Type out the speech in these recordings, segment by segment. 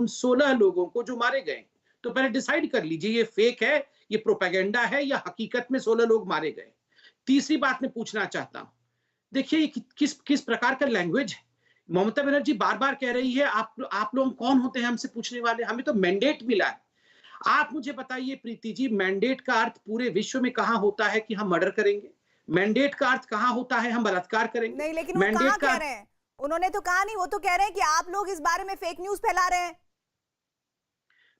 उन 16 लोगों को जो मारे गए। तो पहले डिसाइड कर लीजिए ये फेक है, ये प्रोपेगेंडा है या हकीकत में 16 लोग मारे गए। तीसरी बात मैं पूछना चाहता हूं, देखिए ये किस किस प्रकार का लैंग्वेज है। ममता बनर्जी बार-बार कह रही है आप लोग कौन होते हैं हमसे पूछने वाले, हमें तो मैंडेट मिला है। आप मुझे बताइए प्रीति जी, मैंडेट का अर्थ पूरे विश्व में कहां होता है कि हम मर्डर करेंगे? मैंडेट का अर्थ कहां होता है हम बलात्कार करेंगे? नहीं, लेकिन वो कहां कह रहे हैं? उन्होंने तो कहा नहीं, वो तो कह रहे हैं कि आप लोग इस बारे में फेक न्यूज फैला रहे हैं।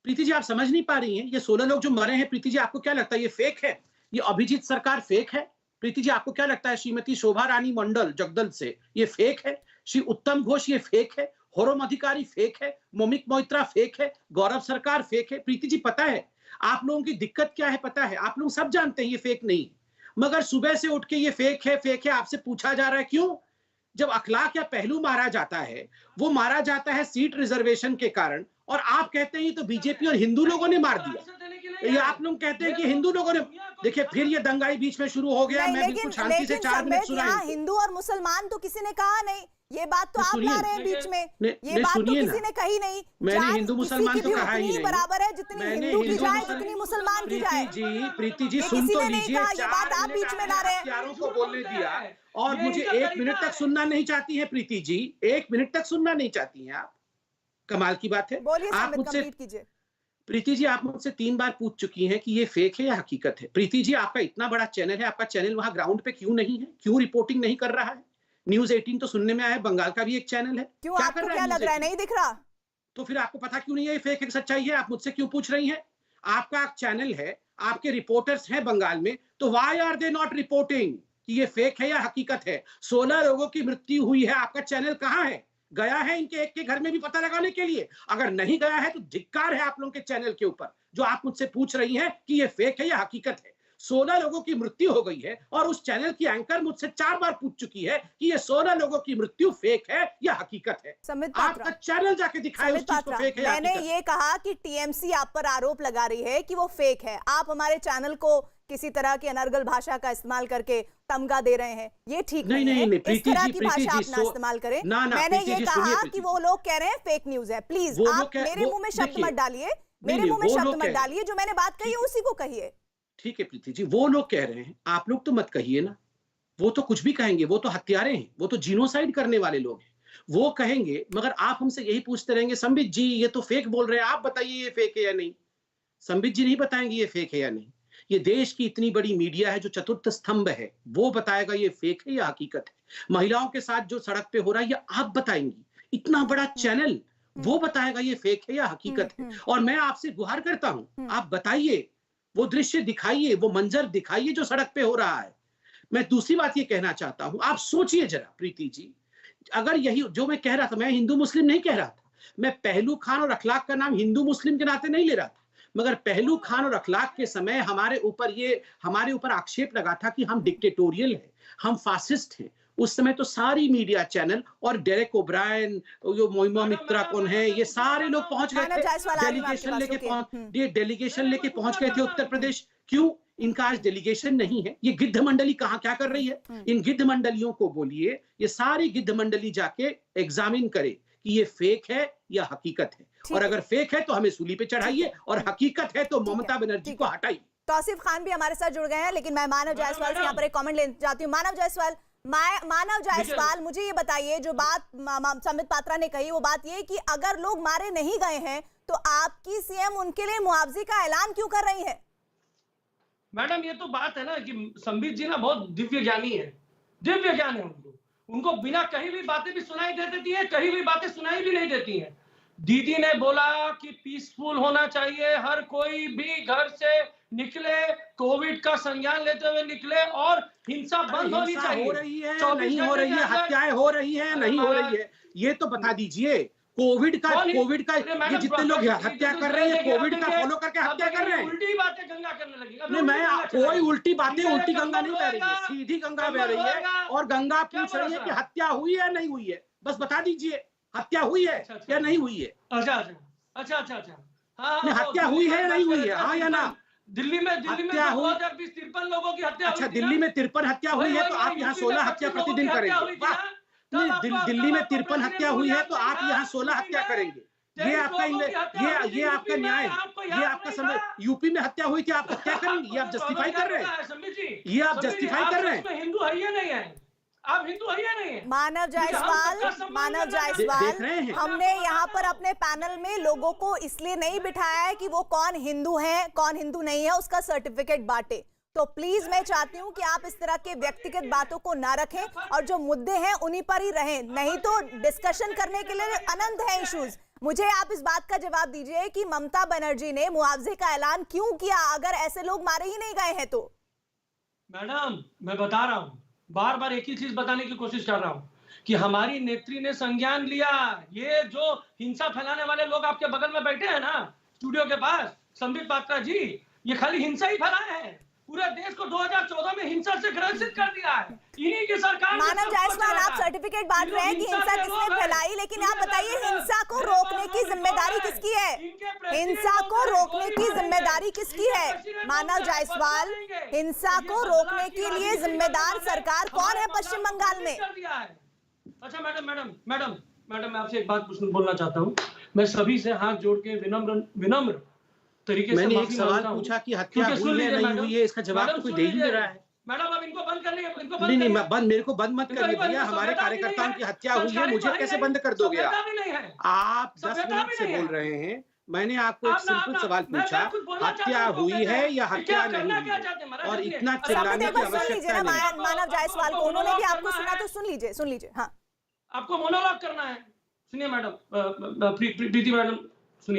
प्रीति जी आप समझ नहीं पा रही हैं, ये 16 लोग जो मरे हैं, प्रीति जी आपको क्या लगता है ये फेक है? ये अभिजीत सरकार फेक है? प्रीति जी आपको क्या लगता है श्रीमती शोभा रानी मंडल जगदल से ये फेक है? श्री उत्तम घोष ये फेक है? होरम अधिकारी फेक है? मोमिक मोइत्रा फेक है? गौरव सरकार फेक है? प्रीति जी पता है आप लोगों की दिक्कत क्या है? पता है, आप लोग सब जानते हैं ये फेक नहीं, मगर सुबह से उठ के ये फेक है आपसे पूछा जा रहा है क्यों? जब अखलाक या पहलू मारा जाता है, वो मारा जाता है सीट रिजर्वेशन के कारण, और आप कहते हैं तो बीजेपी और हिंदू लोगों ने मार दिया। ये आप लोग कहते हैं कि हिंदू लोगों ने, देखिए फिर ये दंगाई बीच में शुरू हो गया। मैं बिल्कुल शांति से 4 मिनट सुनाई। हिंदू और मुसलमान तो किसी ने कहा नहीं, ये बात तो आप ला रहे हैं बीच में। ये बात तो किसी ने कही नहीं। मैंने हिंदू मुसलमान तो कहा ही नहीं। बराबर है जितनी हिंदू की जाए जितनी मुसलमान की जाए। प्रीति जी सुन तो लीजिए, ये बात आप बीच में ला रहे हैं। हत्यारों को बोलने दिया और मुझे 1 मिनट तक सुनना नहीं चाहती है प्रीति जी, 1 मिनट तक सुनना नहीं चाहती हैं आप। कमाल की बात है। बोलिए, आप मुझसे कीजिए। प्रीति जी आप मुझसे 3 बार पूछ चुकी हैं कि ये फेक है या हकीकत है। प्रीति जी आपका इतना बड़ा चैनल है, आपका चैनल वहां ग्राउंड पे क्यों नहीं है? क्यों रिपोर्टिंग नहीं कर रहा है? न्यूज़ 18 तो सुनने में आया है बंगाल का भी एक चैनल है। क्यों क्या आपको क्या लग रहा है, नहीं दिख रहा? तो फिर आपको पता क्यों नहीं है ये फेक है सच्चाई है? आप मुझसे क्यों पूछ रही हैं? आपका चैनल है, आपके रिपोर्टर्स हैं बंगाल में, तो why are they not reporting कि ये फेक है या हकीकत है? 16 लोगों की मृत्यु हुई है, आपका चैनल कहां है? गया है इनके एक के घर में भी पता लगाने के लिए? अगर नहीं गया है तो धिक्कार है आप लोगों के चैनल के ऊपर, जो आप मुझसे पूछ रही हैं कि ये फेक है या हकीकत है। 16 लोगों की मृत्यु हो गई है और उस चैनल की एंकर मुझसे 4 बार पूछ चुकी है कि ये 16 लोगों की मृत्यु फेक है या हकीकत है। आपका चैनल जाके दिखाए उस चीज को फेक है या हकीकत। मैंने ये कहा कि टीएमसी आप पर आरोप लगा रही है कि वो फेक है, आप हमारे चैनल को किसी तरह की अनर्गल भाषा का इस्तेमाल करके तमगा दे रहे हैं, ये ठीक नहीं है। इस तरह की भाषा आप ना इस्तेमाल करें। मैंने ये कहा कि वो लोग कह रहे हैं फेक न्यूज है, प्लीज आप मेरे मुंह में शब्द मत डालिए, मेरे मुंह में शब्द मत डालिए, जो मैंने बात कही है उसी को कहिए। ठीक है प्रीति जी, वो लोग कह रहे हैं, आप लोग तो मत कहिए ना, वो तो कुछ भी कहेंगे, वो तो हत्यारे हैं, वो तो जीनोसाइड करने वाले लोग हैं, वो कहेंगे। मगर आप हमसे यही पूछते रहेंगे संबित जी ये तो फेक बोल रहे हैं, आप बताइए ये फेक है या नहीं। संबित जी नहीं बताएंगे ये फेक है या नहीं। ये देश की इतनी बड़ी मीडिया है जो चतुर्थ स्तंभ है, वो बताएगा ये फेक है या हकीकत है। महिलाओं के साथ जो सड़क पे हो रहा है ये आप बताएंगी। इतना बड़ा चैनल वो बताएगा ये फेक है या हकीकत है। और मैं आपसे गुहार करता हूं, आप बताइए, वो दृश्य दिखाइए, वो मंजर दिखाइए जो सड़क पे हो रहा है। मैं दूसरी बात ये कहना चाहता हूं, आप सोचिए जरा प्रीति जी, अगर यही जो मैं कह रहा था, मैं हिंदू मुस्लिम नहीं कह रहा था, मैं पहलू खान और अखलाक का नाम हिंदू मुस्लिम के नाते नहीं ले रहा था, मगर पहलू खान और अखलाक के समय हमारे ऊपर आक्षेप लगा था कि हम डिक्टेटोरियल हैं, हम फासिस्ट हैं। उस समय तो सारी मीडिया चैनल और डेरेक ओब्रायन, जो मोइमा मित्रा कौन है, ये सारे लोग पहुंच गए थे, डेलीगेशन लेके पहुंच गए थे उत्तर प्रदेश। क्यों? इनका आज डेलीगेशन नहीं है। ये गिद्ध मंडली कहां क्या कर रही है? इन गिद्ध मंडलियों को बोलिए ये सारी गिद्ध मंडली जाके एग्जामिन करे कि ये फेक है या हकीकत है, और अगर फेक है तो हमें सूली पे चढ़ाइए, और हकीकत है तो ममता बनर्जी को हटाइए। तौसीफ खान भी हमारे साथ जुड़ गए हैं, लेकिन मैं मानव जायसवाल से यहाँ पर एक कमेंट लेना चाहती हूँ। मानव जायसवाल, मुझे ये बताइए, जो बात संबित पात्रा ने कही वो बात ये कि अगर लोग मारे नहीं गए हैं तो आपकी सीएम उनके लिए मुआवजे का ऐलान क्यों कर रही है? मैडम ये तो बात है ना कि संबित जी ना बहुत दिव्य ज्ञानी है, दिव्य ज्ञान है उनको बिना कहीं भी बातें भी सुनाई दे देती है, कहीं भी बातें सुनाई भी नहीं देती हैं। दीदी ने बोला कि पीसफुल होना चाहिए, हर कोई भी घर से निकले, कोविड का संज्ञान लेते हुए निकले, और हिंसा बंद होनी चाहिए। हो रही है नहीं हो रही है, हत्याएं हो रही है नहीं हो रही है, ये तो बता दीजिए। कोविड का ये जितने लोग हत्या कर रहे हैं, कोविड का फॉलो करके हत्या कर रहे हैं। उल्टी बातें गंगा करने लगी। नहीं, मैं कोई उल्टी बातें, उल्टी गंगा नहीं बह रही है, सीधी गंगा बह रही है, और गंगा पूछ रही है कि हत्या हुई है नहीं हुई है। बस बता दीजिए हत्या हुई है या नहीं हुई है। अच्छा, हत्या हुई है या नहीं हुई है, हाँ या ना? दिल्ली में 2023 लोगों की हत्या। अच्छा, दिल्ली में 53 हत्या हुई है तो आप यहाँ 16 हत्या प्रतिदिन करेंगे। दिल्ली में 53 हत्या हुई है तो आप यहाँ 16 हत्या करेंगे। ये आपका न्याय, ये आपका समय यूपी में हत्या हुई थी, आप हत्या करेंगे, ये आप जस्टिफाई कर रहे हैं, ये आप जस्टिफाई कर रहे हैं। हिंदू है या नहीं है? आप हिंदू है या नहीं है? मानव जायसवाल, हमने यहाँ पर अपने पैनल में लोगों को इसलिए नहीं बिठाया है कि वो कौन हिंदू है कौन हिंदू नहीं है उसका सर्टिफिकेट बांटे। तो प्लीज मैं चाहती हूँ कि आप इस तरह के व्यक्तिगत बातों को ना रखें और जो मुद्दे हैं उन्हीं पर ही रहें, नहीं तो डिस्कशन करने के लिए अनंत है इश्यूज। मुझे आप इस बात का जवाब दीजिए कि ममता बनर्जी ने मुआवजे का ऐलान क्यों किया अगर ऐसे लोग मारे ही नहीं गए हैं तो? मैडम मैं बता रहा हूँ, बार बार एक ही चीज बताने की कोशिश कर रहा हूँ कि हमारी नेत्री ने संज्ञान लिया। ये जो हिंसा फैलाने वाले लोग आपके बगल में बैठे हैं ना स्टूडियो के पास, संबित पात्रा जी, ये खाली हिंसा ही फैलाए हैं, पूरे देश को 2014 में हिंसा से ग्रसित कर दिया है इन्हीं की सरकार। मानव जायसवाल, आप सर्टिफिकेट बांट रहे हैं कि हिंसा किसने फैलाई, लेकिन आप बताइए हिंसा को रोकने की जिम्मेदारी किसकी है? हिंसा को रोकने की जिम्मेदारी किसकी है? मानव जायसवाल, हिंसा को रोकने के लिए जिम्मेदार सरकार कौन है पश्चिम बंगाल में? अच्छा मैडम मैं आपसे एक बात बोलना चाहता हूँ। मैं सभी से हाथ जोड़ के विनम्र तरीके से मैंने एक सवाल पूछा कि हत्या हुई है नहीं हुई है, इसका जवाब तो कोई दे ही नहीं रहा है। मैडम अब इनको बंद कर लीजिए, इनको नहीं मेरे को बंद मत करिए भैया, हमारे कार्यकर्ताओं की हत्या हुई है, मुझे कैसे बंद कर दोगे आप 10 मिनट से बोल रहे हैं। मैंने आपको एक सिंपल सवाल पूछा, हत्या हुई है या हत्या नहीं हुई, और इतना चिल्लाने की आवश्यकता नहीं है। मानव जायसवाल को उन्होंने भी आपको सुना तो सुन लीजिए। हाँ, आपको मोनोलॉग करना है, सुनिए मैडम, प्रीति मैडम